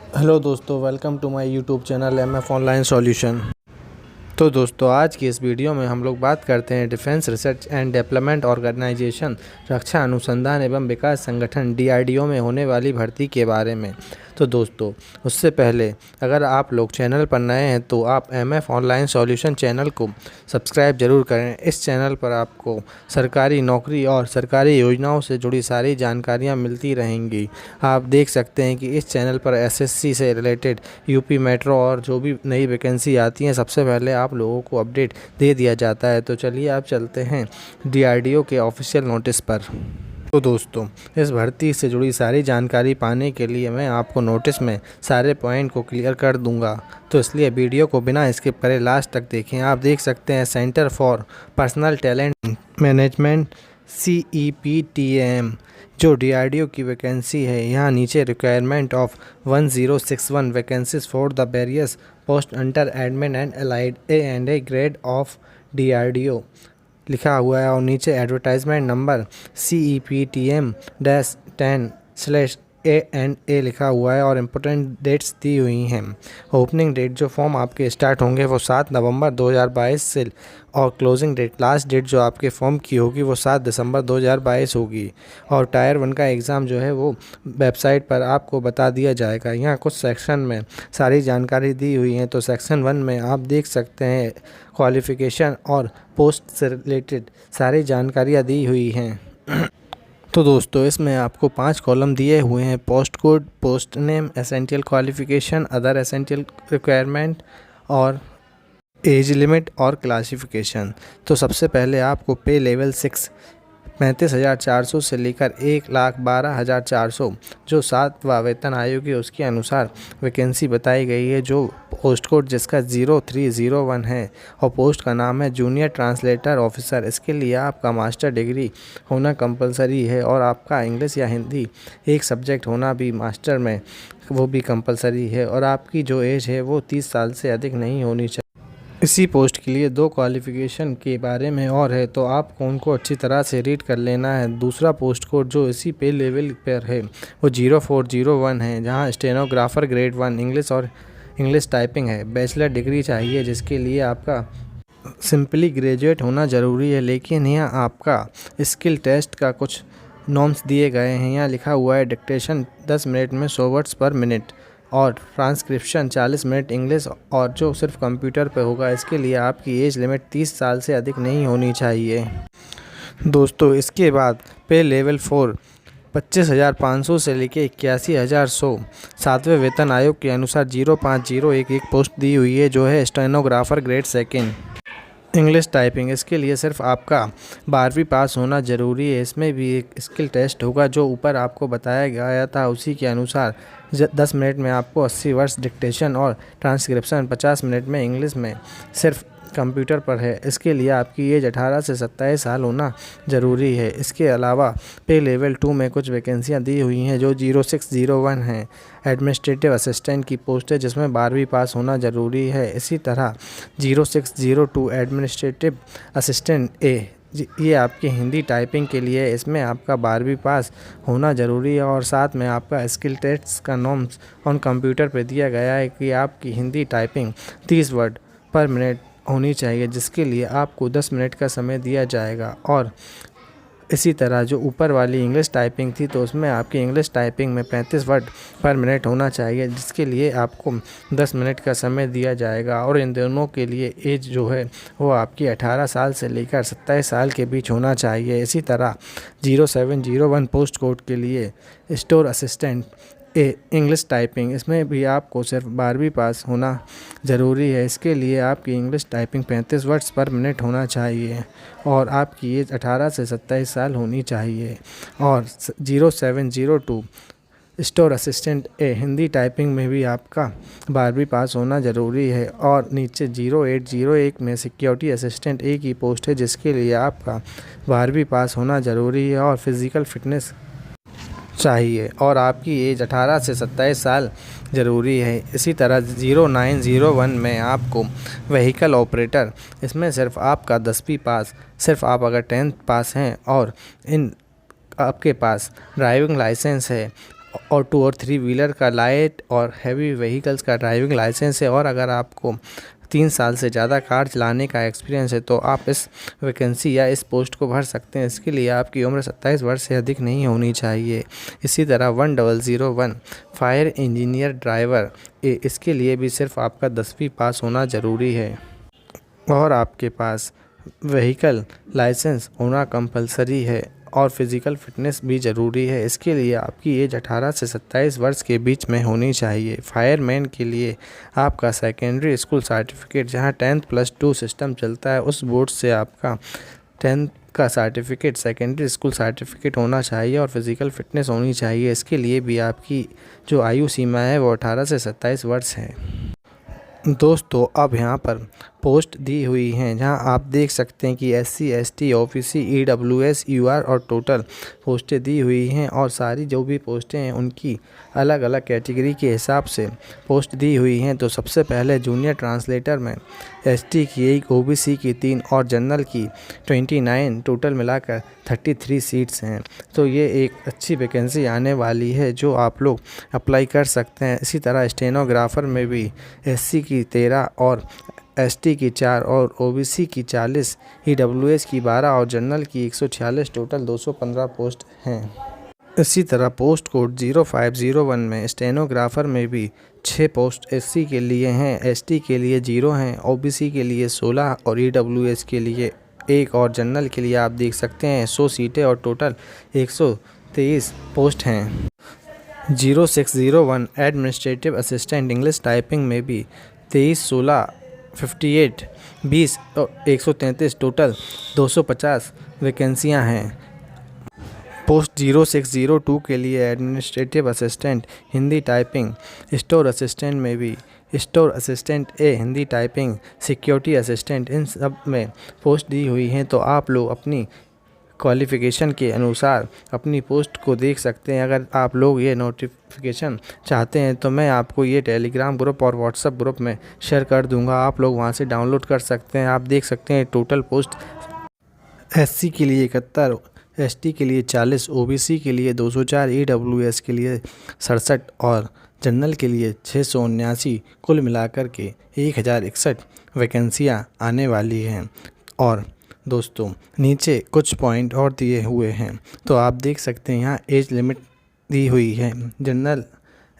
Hello दोस्तों, welcome to my YouTube channel MF online solution. तो दोस्तों, आज की इस वीडियो में हम लोग बात करते हैं defence research and development organisation रक्षा अनुसंधान एवं विकास संगठन डीआरडीओ में होने वाली भर्ती के बारे में। तो दोस्तों, उससे पहले अगर आप लोग चैनल पर नए हैं तो आप एमएफ ऑनलाइन सॉल्यूशन चैनल को सब्सक्राइब जरूर करें। इस चैनल पर आपको सरकारी नौकरी और सरकारी योजनाओं से जुड़ी सारी जानकारियां मिलती रहेंगी। आप देख सकते हैं कि इस चैनल पर एसएससी से रिलेटेड यूपी मेट्रो और जो भी नई वैकेंसी आती हैं सबसे पहले आप लोगों को अपडेट दे दिया जाता है। तो चलिए आप चलते हैं डीआरडीओ के ऑफिशियल नोटिस पर। तो दोस्तों, इस भर्ती से जुड़ी सारी जानकारी पाने के लिए मैं आपको नोटिस में सारे पॉइंट को क्लियर कर दूंगा, तो इसलिए वीडियो को बिना स्किप करे लास्ट तक देखें। आप देख सकते हैं centre for personal talent management CEPTAM जो डीआरडीओ की वैकेंसी है। यहाँ नीचे requirement of 1061 vacancies for the various post under admin and allied A&A grade of DRDO लिखा हुआ है और नीचे एडवर्टाइजमेंट नंबर CEPTM-10/A&A लिखा हुआ है और इम्पोर्टेंट डेट्स दी हुई हैं। ओपनिंग डेट जो फॉर्म आपके स्टार्ट होंगे वो 7 नवंबर 2022 से और क्लोजिंग डेट लास्ट डेट जो आपके फॉर्म की होगी वो 7 दिसंबर 2022 होगी। और टायर 1 का एग्ज़ाम जो है वो वेबसाइट पर आपको बता दिया जाएगा। यहाँ कुछ सेक्शन में सारी जानकारी दी हुई है। तो सेक्शन 1 में आप देख सकते हैं क्वालिफ़िकेशन और पोस्ट से रिलेटेड सारी जानकारियाँ दी हुई हैं। तो दोस्तों, इसमें आपको 5 कॉलम दिए हुए हैं: post code, post name, essential qualification, other essential requirement और एज लिमिट और क्लासिफिकेशन। तो सबसे पहले आपको पे लेवल 6 35,400 से लेकर 1,12,400 जो 7वां वेतन आयोग है उसके अनुसार वैकेंसी बताई गई है। जो पोस्ट कोड जिसका 0301 है और पोस्ट का नाम है जूनियर ट्रांसलेटर ऑफिसर। इसके लिए आपका मास्टर डिग्री होना कंपलसरी है और आपका इंग्लिश या हिंदी एक सब्जेक्ट होना भी मास्टर में वो भी कंपलसरी है। और आपकी जो एज है वो 30 साल से अधिक नहीं होनी चाहिए। इसी पोस्ट के लिए 2 क्वालिफ़िकेशन के बारे में और है, तो आपको उनको अच्छी तरह से रीड कर लेना है। दूसरा पोस्ट कोड जो इसी पे लेवल पर है वो 0401 है, जहां स्टेनोग्राफर ग्रेड 1 इंग्लिश और इंग्लिश टाइपिंग है। बैचलर डिग्री चाहिए जिसके लिए आपका सिंपली ग्रेजुएट होना ज़रूरी है। लेकिन यहाँ आपका स्किल टेस्ट का कुछ नॉर्म्स दिए गए हैं। यहाँ लिखा हुआ है डिक्टेशन 10 मिनट में 100 वर्ड्स पर मिनट और ट्रांसक्रिप्शन 40 मिनट इंग्लिश और जो सिर्फ कंप्यूटर पे होगा। इसके लिए आपकी एज लिमिट 30 साल से अधिक नहीं होनी चाहिए। दोस्तों, इसके बाद पे लेवल 4 25,500 से लेकर 81,100 7वें वेतन आयोग के अनुसार 0501 एक पोस्ट दी हुई है जो है स्टेनोग्राफर ग्रेड 2 इंग्लिश टाइपिंग। इसके लिए सिर्फ आपका 12वीं पास होना ज़रूरी है। इसमें भी एक स्किल टेस्ट होगा जो ऊपर आपको बताया गया था उसी के अनुसार 10 मिनट में आपको 80 वर्ड्स डिक्टेशन और ट्रांसक्रिप्शन 50 मिनट में इंग्लिश में सिर्फ कंप्यूटर पर है। इसके लिए आपकी एज 18 से 27 साल होना ज़रूरी है। इसके अलावा पे लेवल 2 में कुछ वैकेंसियां दी हुई हैं जो 0601 हैं। एडमिनिस्ट्रेटिव असिस्टेंट की पोस्ट है जिसमें 12वीं पास होना ज़रूरी है। इसी तरह 0602 एडमिनिस्ट्रेटिव असिस्टेंट A ये आपकी हिंदी टाइपिंग के लिए, इसमें आपका 12वीं पास होना ज़रूरी है। और साथ में आपका स्किल टेस्ट का नॉर्म्स ऑन कंप्यूटर पे दिया गया है कि आपकी हिंदी टाइपिंग 30 वर्ड पर मिनट होनी चाहिए, जिसके लिए आपको 10 मिनट का समय दिया जाएगा। और इसी तरह जो ऊपर वाली इंग्लिश टाइपिंग थी तो उसमें आपकी इंग्लिश टाइपिंग में 35 वर्ड पर मिनट होना चाहिए, जिसके लिए आपको 10 मिनट का समय दिया जाएगा। और इन दोनों के लिए एज जो है वो आपकी 18 साल से लेकर 27 साल के बीच होना चाहिए। इसी तरह 0701 पोस्ट कोड के लिए स्टोर असिस्टेंट इंग्लिश टाइपिंग, इसमें भी आपको सिर्फ 12वीं पास होना ज़रूरी है। इसके लिए आपकी इंग्लिश टाइपिंग 35 वर्ड्स पर मिनट होना चाहिए और आपकी एज 18 से 27 साल होनी चाहिए। और 0702 स्टोर असिस्टेंट हिंदी टाइपिंग में भी आपका 12वीं पास होना ज़रूरी है। और नीचे 0801 में सिक्योरिटी असिस्टेंट A की पोस्ट है जिसके लिए आपका 12वीं पास होना ज़रूरी है और फिज़िकल फिटनेस चाहिए और आपकी एज 18 से 27 साल ज़रूरी है। इसी तरह 0901 में आपको व्हीकल ऑपरेटर, इसमें सिर्फ आपका 10वीं पास, सिर्फ आप अगर 10th पास हैं और आपके पास ड्राइविंग लाइसेंस है और 2 और 3 व्हीलर का, लाइट और हैवी व्हीकल्स का ड्राइविंग लाइसेंस है और अगर आपको 3 साल से ज़्यादा कार चलाने का एक्सपीरियंस है तो आप इस वैकेंसी या इस पोस्ट को भर सकते हैं। इसके लिए आपकी उम्र 27 वर्ष से अधिक नहीं होनी चाहिए। इसी तरह 1001 फायर इंजीनियर ड्राइवर इसके लिए भी सिर्फ आपका 10वीं पास होना ज़रूरी है और आपके पास व्हीकल लाइसेंस होना कंपलसरी है और फिज़िकल फिटनेस भी ज़रूरी है। इसके लिए आपकी एज 18 से 27 वर्ष के बीच में होनी चाहिए। फायरमैन के लिए आपका सेकेंडरी स्कूल सर्टिफिकेट, जहां 10+2 सिस्टम चलता है, उस बोर्ड से आपका 10th का सर्टिफिकेट, सेकेंडरी स्कूल सर्टिफिकेट होना चाहिए और फिज़िकल फिटनेस होनी चाहिए। इसके लिए भी आपकी जो आयु सीमा है वो 18 से 27 वर्ष है। दोस्तों अब यहाँ पर पोस्ट दी हुई हैं जहाँ आप देख सकते हैं कि SC ST OBC EWS UR और टोटल पोस्टें दी हुई हैं और सारी जो भी पोस्टें हैं उनकी अलग अलग कैटेगरी के हिसाब से पोस्ट दी हुई हैं। तो सबसे पहले जूनियर ट्रांसलेटर में ST की 1, OBC की 3 और जनरल की 29, टोटल मिलाकर 33 सीट्स हैं। तो ये एक अच्छी वैकेंसी आने वाली है जो आप लोग अप्लाई कर सकते हैं। इसी तरह स्टेनोग्राफ़र में भी SC की 13 और ST की 4 और OBC की 40, EWS की 12 और जनरल की 146, टोटल 215 पोस्ट हैं। इसी तरह पोस्ट कोड 0501 में स्टेनोग्राफ़र में भी 6 पोस्ट SC के लिए हैं, ST के लिए 0 हैं, OBC के लिए 16 और EWS के लिए 1 और जनरल के लिए आप देख सकते हैं 100 सीटें और टोटल 123 पोस्ट हैं। 0601 एडमिनिस्ट्रेटिव असिस्टेंट इंग्लिश टाइपिंग में भी 23, 16, 58, 20 और 133, टोटल 250 वैकेंसियाँ हैं। पोस्ट 0602 के लिए administrative assistant Hindi typing, store assistant में भी store assistant Hindi typing, security assistant, इन सब में पोस्ट दी हुई हैं। तो आप लोग अपनी क्वालिफ़िकेशन के अनुसार अपनी पोस्ट को देख सकते हैं। अगर आप लोग ये नोटिफिकेशन चाहते हैं तो मैं आपको ये टेलीग्राम ग्रुप और व्हाट्सएप ग्रुप में शेयर कर दूंगा, आप लोग वहां से डाउनलोड कर सकते हैं। आप देख सकते हैं टोटल पोस्ट SC के लिए 71, ST के लिए 40, OBC के लिए 204, EWS के लिए 67 और जनरल के लिए 679, कुल मिलाकर के 1061 वैकेंसियाँ आने वाली हैं। और दोस्तों नीचे कुछ पॉइंट और दिए हुए हैं तो आप देख सकते हैं यहाँ एज लिमिट दी हुई है। जनरल,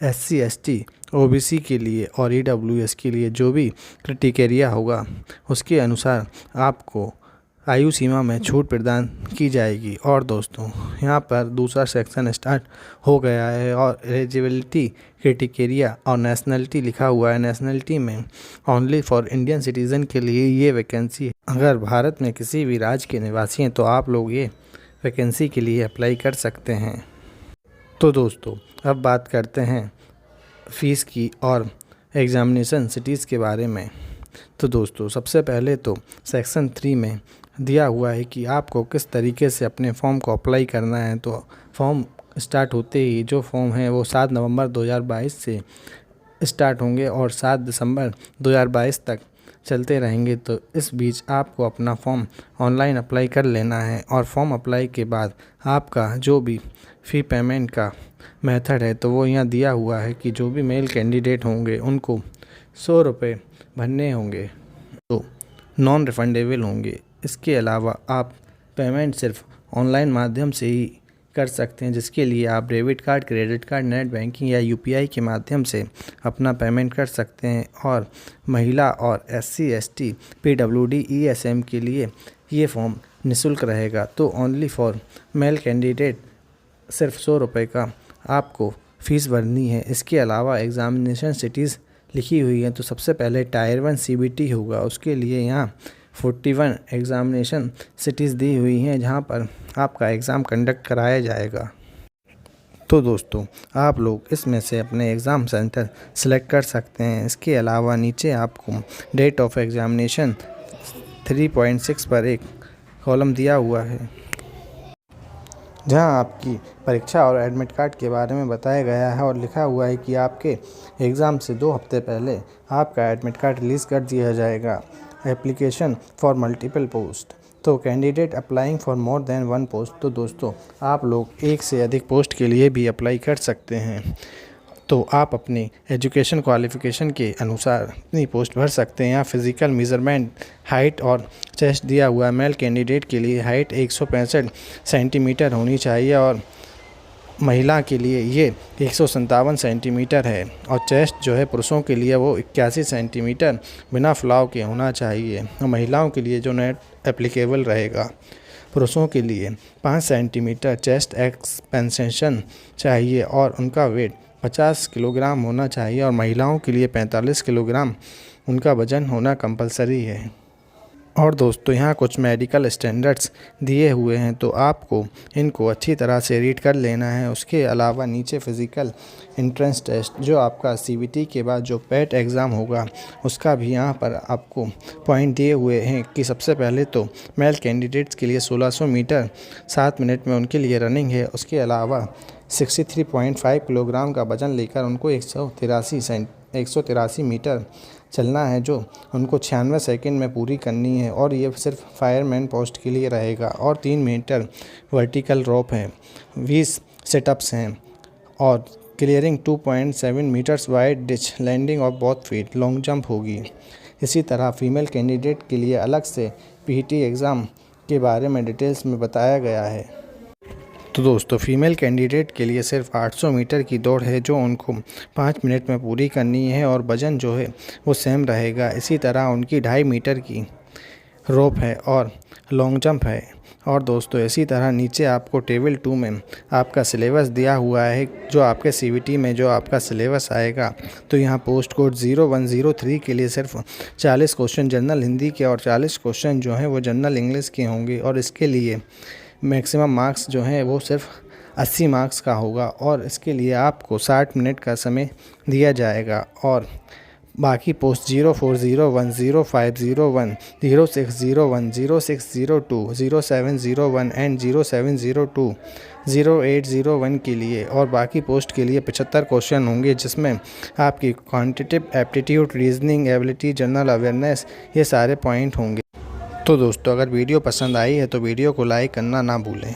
SC ST OBC के लिए और EWS के लिए जो भी क्राइटेरिया होगा उसके अनुसार आपको आयु सीमा में छूट प्रदान की जाएगी। और दोस्तों यहाँ पर दूसरा सेक्शन स्टार्ट हो गया है और एलिजिबिलिटी क्राइटेरिया और नेशनलिटी लिखा हुआ है। नेशनलिटी में ओनली फॉर इंडियन सिटीज़न के लिए ये वैकेंसी है। अगर भारत में किसी भी राज्य के निवासी हैं तो आप लोग ये वैकेंसी के लिए अप्लाई कर सकते हैं। तो दोस्तों अब बात करते हैं फ़ीस की और एग्ज़ामिनेशन सिटीज़ के बारे में। तो दोस्तों सबसे पहले तो सेक्शन 3 में दिया हुआ है कि आपको किस तरीके से अपने फॉर्म को अप्लाई करना है। तो फॉर्म स्टार्ट होते ही जो फॉर्म है वो 7 नवंबर 2022 से स्टार्ट होंगे और 7 दिसंबर 2022 तक चलते रहेंगे। तो इस बीच आपको अपना फॉर्म ऑनलाइन अप्लाई कर लेना है और फॉर्म अप्लाई के बाद आपका जो भी फ़ी पेमेंट का मेथड है तो वो यहाँ दिया हुआ है कि जो भी मेल कैंडिडेट होंगे उनको 100 रुपये भरने होंगे, तो नॉन रिफंडेबल होंगे। इसके अलावा आप पेमेंट सिर्फ ऑनलाइन माध्यम से ही कर सकते हैं, जिसके लिए आप debit card, credit card, net banking या UPI के माध्यम से अपना पेमेंट कर सकते हैं। और महिला और SC ST PWD ESM के लिए ये फॉर्म निःशुल्क रहेगा। तो ओनली फॉर मेल कैंडिडेट सिर्फ 100 रुपये का आपको फ़ीस भरनी है। इसके अलावा एग्ज़ामिनेशन सिटीज़ लिखी हुई हैं। तो सबसे पहले टायर 1 CBT होगा, उसके लिए यहाँ 41 एग्ज़ामिनेशन सिटीज़ दी हुई हैं जहाँ पर आपका एग्ज़ाम कंडक्ट कराया जाएगा। तो दोस्तों आप लोग इसमें से अपने एग्ज़ाम सेंटर सेलेक्ट कर सकते हैं। इसके अलावा नीचे आपको डेट ऑफ एग्ज़ामिनेशन 3.6 पर एक कॉलम दिया हुआ है जहां आपकी परीक्षा और एडमिट कार्ड के बारे में बताया गया है और लिखा हुआ है कि आपके एग्ज़ाम से 2 हफ्ते पहले आपका एडमिट कार्ड रिलीज़ कर दिया जाएगा। एप्लीकेशन फॉर मल्टीपल पोस्ट, तो candidate applying for more than one post, तो दोस्तों आप लोग एक से अधिक पोस्ट के लिए भी अप्लाई कर सकते हैं। तो आप अपनी एजुकेशन क्वालिफ़िकेशन के अनुसार अपनी पोस्ट भर सकते हैं। यहाँ फिज़िकल मेजरमेंट, हाइट और चेस्ट दिया हुआ है। मेल कैंडिडेट के लिए हाइट 165 सेंटीमीटर होनी चाहिए और महिला के लिए ये 157 सेंटीमीटर है। और चेस्ट जो है पुरुषों के लिए वो 81 सेंटीमीटर बिना फ्लाव के होना चाहिए। और महिलाओं के लिए जो नेट एप्लीकेबल रहेगा, पुरुषों के लिए 5 सेंटीमीटर चेस्ट एक्सपेंसेशन चाहिए और उनका वेट 50 किलोग्राम होना चाहिए। और महिलाओं के लिए 45 किलोग्राम उनका वज़न होना कंपलसरी है। और दोस्तों यहाँ कुछ मेडिकल स्टैंडर्ड्स दिए हुए हैं, तो आपको इनको अच्छी तरह से रीड कर लेना है। उसके अलावा नीचे फ़िज़िकल एंट्रेंस टेस्ट जो आपका CBT के बाद जो पेट एग्ज़ाम होगा, उसका भी यहाँ पर आपको पॉइंट दिए हुए हैं कि सबसे पहले तो मेल कैंडिडेट्स के लिए 1600 मीटर 7 मिनट में उनके लिए रनिंग है। उसके अलावा 63.5 किलोग्राम का वज़न लेकर उनको 183 मीटर चलना है, जो उनको 96 सेकंड में पूरी करनी है। और ये सिर्फ फायरमैन पोस्ट के लिए रहेगा। और 3 मीटर वर्टिकल रोप है, 20 सिटअप्स हैं और clearing 2.7 metres wide ditch, landing of both feet, long jump होगी। इसी तरह फीमेल कैंडिडेट के लिए अलग से PT एग्ज़ाम के बारे में डिटेल्स में बताया गया है। तो दोस्तों फीमेल कैंडिडेट के लिए सिर्फ 800 मीटर की दौड़ है, जो उनको 5 मिनट में पूरी करनी है और वज़न जो है वो सेम रहेगा। इसी तरह उनकी 2.5 मीटर की रोप है और लॉन्ग जंप है। और दोस्तों इसी तरह नीचे आपको टेबल 2 में आपका सिलेबस दिया हुआ है, जो आपके CBT में जो आपका सिलेबस आएगा। तो यहाँ पोस्ट कोड 0103 के लिए सिर्फ 40 क्वेश्चन जनरल हिंदी के और 40 क्वेश्चन जो हैं वो जनरल इंग्लिश के होंगे। और इसके लिए मैक्सिमम मार्क्स जो हैं वो सिर्फ 80 मार्क्स का होगा। और इसके लिए आपको 60 मिनट का समय दिया जाएगा। और बाकी पोस्ट 0401, 0501, 0601, 0602, 0701 एंड 0702, 0801 के लिए और बाकी पोस्ट के लिए 75 क्वेश्चन होंगे, जिसमें आपकी quantitative aptitude, reasoning ability, general awareness, ये सारे पॉइंट होंगे। तो दोस्तों अगर वीडियो पसंद आई है तो वीडियो को लाइक करना ना भूलें।